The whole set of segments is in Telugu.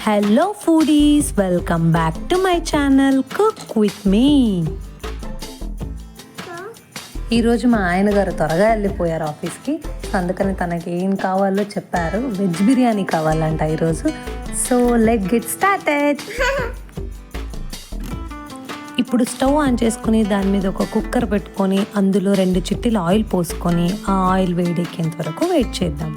Hello foodies, welcome back to my channel cook with me. ఈరోజు మా ఆయన గారు త్వరగా వెళ్ళిపోయారు ఆఫీస్కి. అందుకని తనకి ఏం కావాలో చెప్పారు. వెజ్ బిర్యానీ కావాలంట ఈరోజు. So let get started. ఇప్పుడు స్టవ్ ఆన్ చేసుకుని దాని మీద ఒక కుక్కర్ పెట్టుకొని అందులో 2 చిట్టీలు ఆయిల్ పోసుకొని ఆ ఆయిల్ వేడెక్కేంత వరకు వెయిట్ చేద్దాం.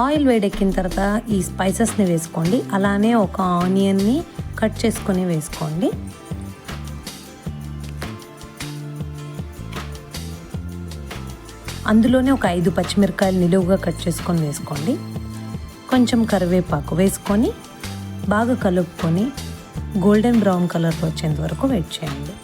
ఆయిల్ వేడెక్కిన తర్వాత ఈ స్పైసెస్ని వేసుకోండి. అలానే ఒక ఆనియన్ని కట్ చేసుకొని వేసుకోండి. అందులోనే ఒక 5 పచ్చిమిరపకాయలు నిలువుగా కట్ చేసుకొని వేసుకోండి. కొంచెం కరివేపాకు వేసుకొని బాగా కలుపుకొని గోల్డెన్ బ్రౌన్ కలర్ వచ్చేంత వరకు వెయిట్ చేయండి.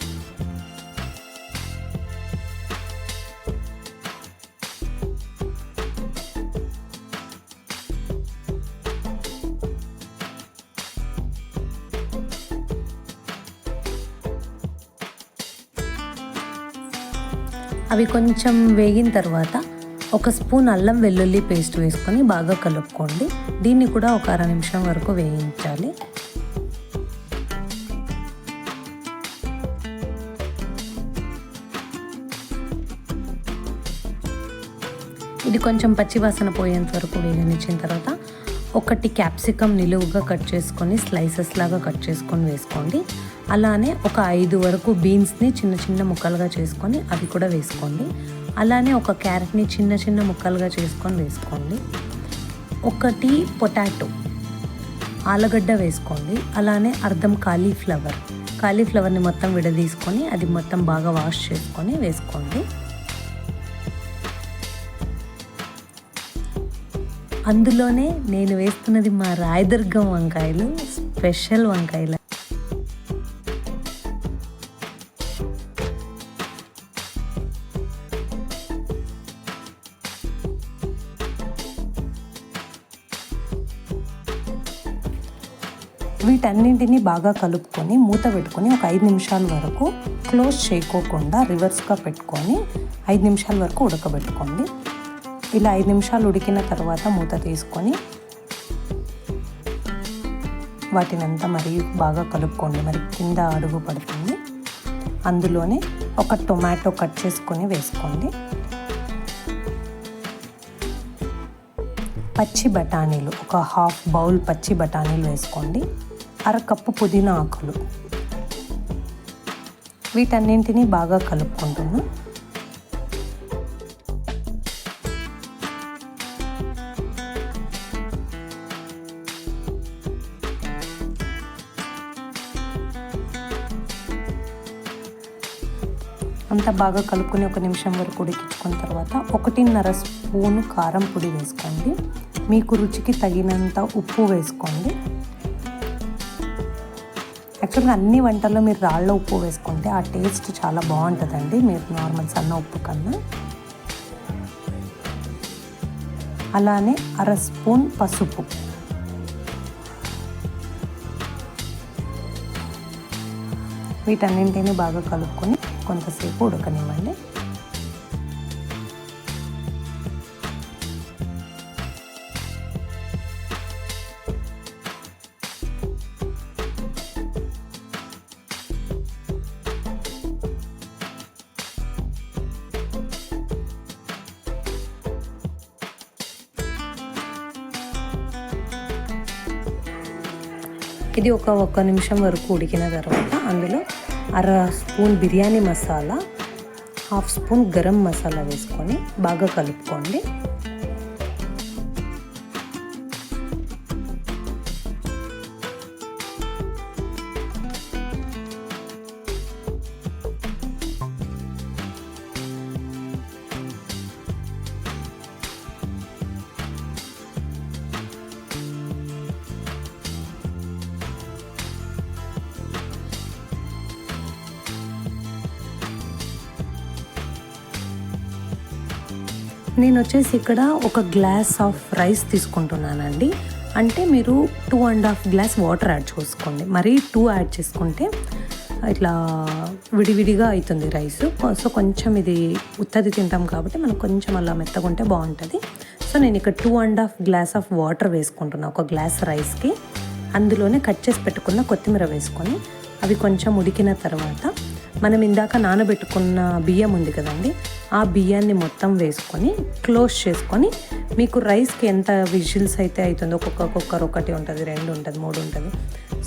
అవి కొంచెం వేగిన తర్వాత 1 స్పూన్ అల్లం వెల్లుల్లి పేస్ట్ వేసుకొని బాగా కలుపుకోండి. దీన్ని కూడా ఒక 1/2 నిమిషం వరకు వేయించాలి. ఇది కొంచెం పచ్చివాసన పోయేంత వరకు వేగనిచ్చిన తర్వాత 1 క్యాప్సికమ్ నిలువుగా కట్ చేసుకొని స్లైసెస్ లాగా కట్ చేసుకొని వేసుకోండి. అలానే ఒక 5 వరకు బీన్స్ని చిన్న చిన్న ముక్కలుగా చేసుకొని అవి కూడా వేసుకోండి. అలానే ఒక క్యారెట్ని చిన్న చిన్న ముక్కలుగా చేసుకొని వేసుకోండి. 1 పొటాటో ఆలుగడ్డ వేసుకోండి. అలానే అర్ధం కాలీఫ్లవర్ని మొత్తం విడదీసుకొని అది మొత్తం బాగా వాష్ చేసుకొని వేసుకోండి. అందులోనే నేను వేస్తున్నది మా రాయదుర్గం వంకాయలు, స్పెషల్ వంకాయలు. వీటన్నింటినీ బాగా కలుపుకొని మూత పెట్టుకొని ఒక 5 నిమిషాల వరకు క్లోజ్ చేయకోకుండా రివర్స్గా పెట్టుకొని 5 నిమిషాల వరకు ఉడకబెట్టుకోండి. ఇలా 5 నిమిషాలు ఉడికిన తర్వాత మూత తీసుకొని వాటినంతా మరి బాగా కలుపుకోండి. మరి కింద అడుగు పడుతుంది. అందులోనే ఒక టొమాటో కట్ చేసుకొని వేసుకోండి. పచ్చి బఠానీలు ఒక 1/2 బౌల్ పచ్చి బఠానీలు వేసుకోండి. 1/2 కప్పు పుదీనా ఆకులు. వీటన్నింటినీ బాగా కలుపుకుంటున్నా. అంతా బాగా కలుపుకొని 1 నిమిషం వరకు ఉడికించుకున్న తర్వాత 1.5 స్పూను కారం పొడి వేసుకోండి. మీకు రుచికి తగినంత ఉప్పు వేసుకోండి. యాక్చువల్గా అన్ని వంటల్లో మీరు రాళ్ళ ఉప్పు వేసుకుంటే ఆ టేస్ట్ చాలా బాగుంటుందండి, మీరు నార్మల్ సన్న ఉప్పు కన్నా. అలానే 1/2 స్పూన్ పసుపు. వీటన్నింటినీ బాగా కలుపుకొని కొంతసేపు ఉడకనివ్వండి. ఇది ఒక నిమిషం వరకు ఉడికిన తర్వాత అందులో 1/2 స్పూన్ బిర్యానీ మసాలా, 1/2 స్పూన్ గరం మసాలా వేసుకొని బాగా కలుపుకోండి. నేను వచ్చేసి ఇక్కడ ఒక గ్లాస్ ఆఫ్ రైస్ తీసుకుంటున్నానండి. అంటే మీరు 2.5 గ్లాస్ వాటర్ యాడ్ చేసుకోండి. మరీ 2 యాడ్ చేసుకుంటే ఇట్లా విడివిడిగా అవుతుంది రైస్. సో కొంచెం ఇది ఉత్తది తింటాం కాబట్టి మనకు కొంచెం అలా మెత్తగుంటే బాగుంటుంది. సో నేను ఇక్కడ 2.5 గ్లాస్ ఆఫ్ వాటర్ వేసుకుంటున్నా ఒక గ్లాస్ రైస్కి. అందులోనే కట్ చేసి పెట్టుకున్న కొత్తిమీర వేసుకొని అవి కొంచెం ఉడికిన తర్వాత మనం ఇందాక నానబెట్టుకున్న బియ్యం ఉంది కదండి, ఆ బియ్యాన్ని మొత్తం వేసుకొని క్లోజ్ చేసుకొని మీకు రైస్కి ఎంత విజిల్స్ అయితే అవుతుందో, ఒక్కొక్క కుక్కర్ ఒకటి ఉంటుంది, 2 ఉంటుంది, 3 ఉంటుంది.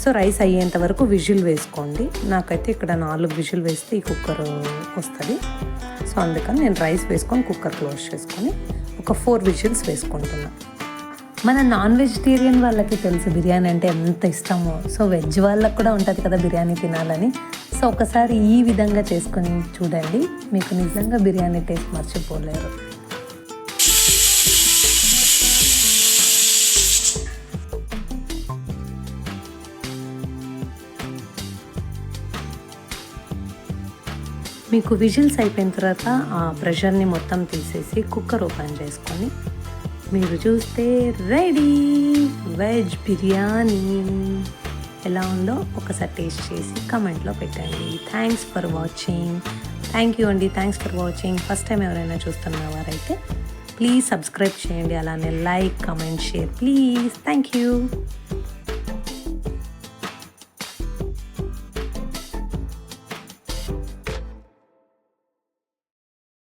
సో రైస్ అయ్యేంత వరకు విజిల్ వేసుకోండి. నాకైతే ఇక్కడ 4 విజిల్ వేస్తే ఈ కుక్కర్ వస్తుంది. సో అందుకని నేను రైస్ వేసుకొని కుక్కర్ క్లోజ్ చేసుకొని ఒక 4 విజిల్స్ వేసుకుంటున్నాను. మన నాన్ వెజిటేరియన్ వాళ్ళకి తెలుసు బిర్యానీ అంటే ఎంత ఇష్టమో. సో వెజ్ వాళ్ళకి కూడా ఉంటుంది కదా బిర్యానీ తినాలని. సో ఒకసారి ఈ విధంగా చేసుకొని చూడండి, మీకు నిజంగా బిర్యానీ టేస్ట్ మర్చిపోలేరు. మీకు విజిల్స్ అయిపోయిన తర్వాత ఆ ప్రెషర్ని మొత్తం తీసేసి కుక్కర్ ఓపెన్ చేసుకొని మీరు చూస్తే రెడీ వెజ్ బిర్యానీ. ఎలా ఉందో ఒకసారి టేస్ట్ చేసి కమెంట్లో పెట్టండి. Thanks for watching. Thank you అండి, thanks for watching. First time ఎవరైనా చూస్తున్న వారైతే ప్లీజ్ సబ్స్క్రైబ్ చేయండి, అలానే like, comment, share please. Thank you.